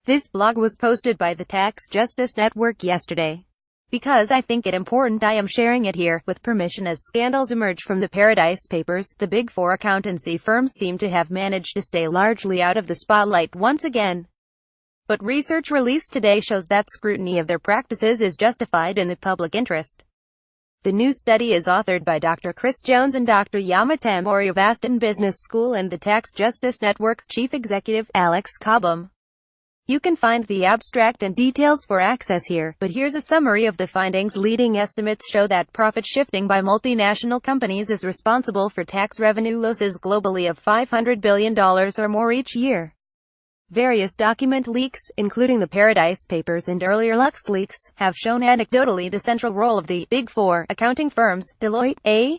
This blog was posted by the Tax Justice Network yesterday. Because I think it important, I am sharing it here, with permission. As scandals emerge from the Paradise Papers, the Big Four accountancy firms seem to have managed to stay largely out of the spotlight once again. But research released today shows that scrutiny of their practices is justified in the public interest. The new study is authored by Dr. Chris Jones and Dr. Yama Temouri of Aston Business School and the Tax Justice Network's chief executive, Alex Cobham. You can find the abstract and details for access here, but here's a summary of the findings. Leading estimates show that profit shifting by multinational companies is responsible for tax revenue losses globally of $500 billion or more each year. Various document leaks, including the Paradise Papers and earlier LuxLeaks, have shown anecdotally the central role of the Big Four accounting firms, Deloitte,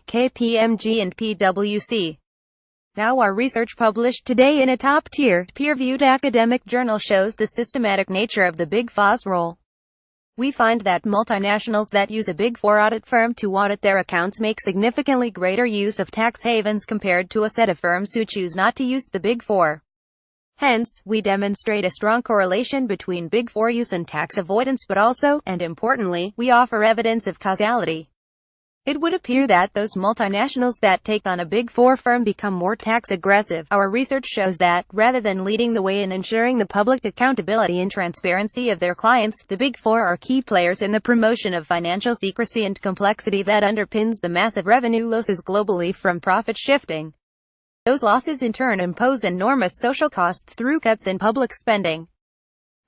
KPMG and PwC. Now, our research published today in a top-tier, peer-reviewed academic journal shows the systematic nature of the Big Four's role. We find that multinationals that use a Big Four audit firm to audit their accounts make significantly greater use of tax havens compared to a set of firms who choose not to use the Big Four. Hence, we demonstrate a strong correlation between Big Four use and tax avoidance, but also, and importantly, we offer evidence of causality. It would appear that those multinationals that take on a Big Four firm become more tax aggressive. Our research shows that, rather than leading the way in ensuring the public accountability and transparency of their clients, the Big Four are key players in the promotion of financial secrecy and complexity that underpins the massive revenue losses globally from profit shifting. Those losses in turn impose enormous social costs through cuts in public spending.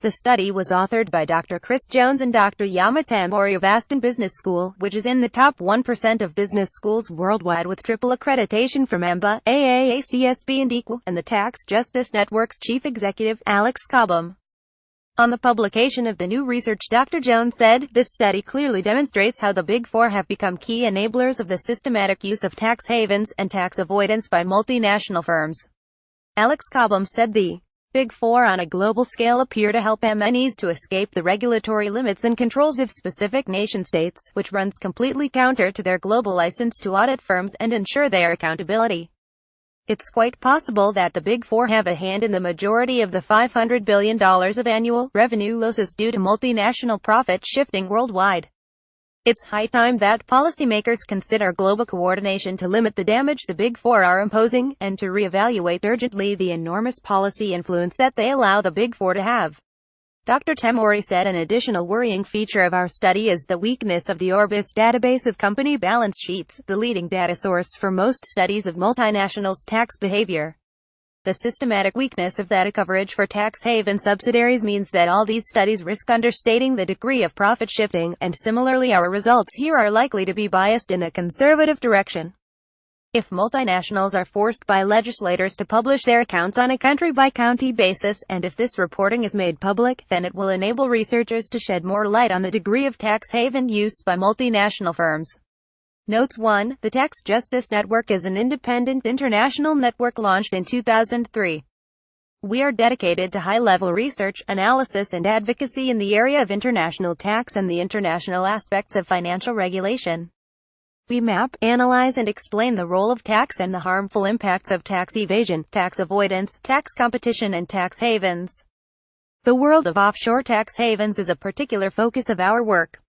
The study was authored by Dr. Chris Jones and Dr. Yama Temouri of Aston Business School, which is in the top 1% of business schools worldwide with triple accreditation from AMBA, AAACSB and Equal, and the Tax Justice Network's chief executive, Alex Cobham. On the publication of the new research, Dr. Jones said, "This study clearly demonstrates how the Big Four have become key enablers of the systematic use of tax havens and tax avoidance by multinational firms." Alex Cobham said the Big Four on a global scale appear to help MNEs to escape the regulatory limits and controls of specific nation-states, which runs completely counter to their global license to audit firms and ensure their accountability. It's quite possible that the Big Four have a hand in the majority of the $500 billion of annual revenue losses due to multinational profit shifting worldwide. It's high time that policymakers consider global coordination to limit the damage the Big Four are imposing, and to reevaluate urgently the enormous policy influence that they allow the Big Four to have. Dr. Temouri said an additional worrying feature of our study is the weakness of the Orbis database of company balance sheets, the leading data source for most studies of multinationals' tax behavior. The systematic weakness of that coverage for tax haven subsidiaries means that all these studies risk understating the degree of profit shifting, and similarly our results here are likely to be biased in a conservative direction. If multinationals are forced by legislators to publish their accounts on a country-by-county basis, and if this reporting is made public, then it will enable researchers to shed more light on the degree of tax haven use by multinational firms. Notes 1. The Tax Justice Network is an independent international network launched in 2003. We are dedicated to high-level research, analysis and advocacy in the area of international tax and the international aspects of financial regulation. We map, analyze and explain the role of tax and the harmful impacts of tax evasion, tax avoidance, tax competition and tax havens. The world of offshore tax havens is a particular focus of our work.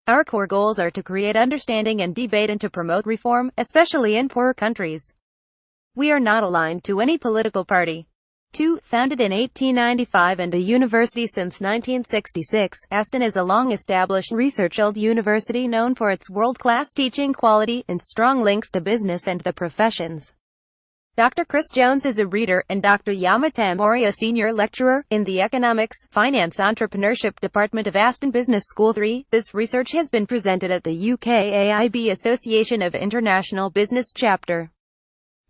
Our core goals are to create understanding and debate and to promote reform, especially in poorer countries. We are not aligned to any political party. 2. Founded in 1895 and a university since 1966, Aston is a long-established research-held university known for its world-class teaching quality and strong links to business and the professions. Dr. Chris Jones is a reader, and Dr. Yama Temouri a senior lecturer, in the Economics, Finance Entrepreneurship Department of Aston Business School. 3. This research has been presented at the UKAIB Association of International Business Chapter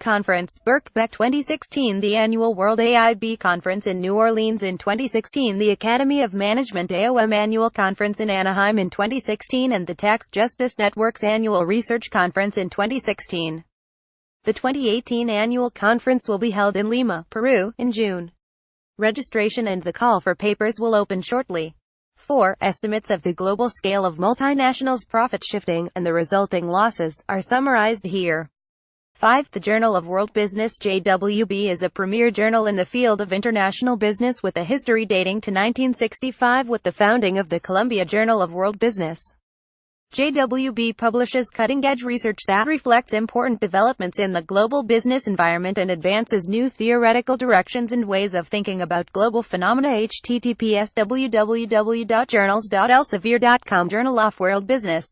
Conference, Birkbeck 2016, the annual World AIB Conference in New Orleans in 2016, the Academy of Management AOM Annual Conference in Anaheim in 2016, and the Tax Justice Network's Annual Research Conference in 2016. The 2018 annual conference will be held in Lima, Peru, in June. Registration and the call for papers will open shortly. 4. Estimates of the global scale of multinationals' profit shifting, and the resulting losses, are summarized here. 5. The Journal of World Business. JWB is a premier journal in the field of international business with a history dating to 1965 with the founding of the Columbia Journal of World Business. JWB publishes cutting-edge research that reflects important developments in the global business environment and advances new theoretical directions and ways of thinking about global phenomena. https://www.journals.elsevier.com Journal of World Business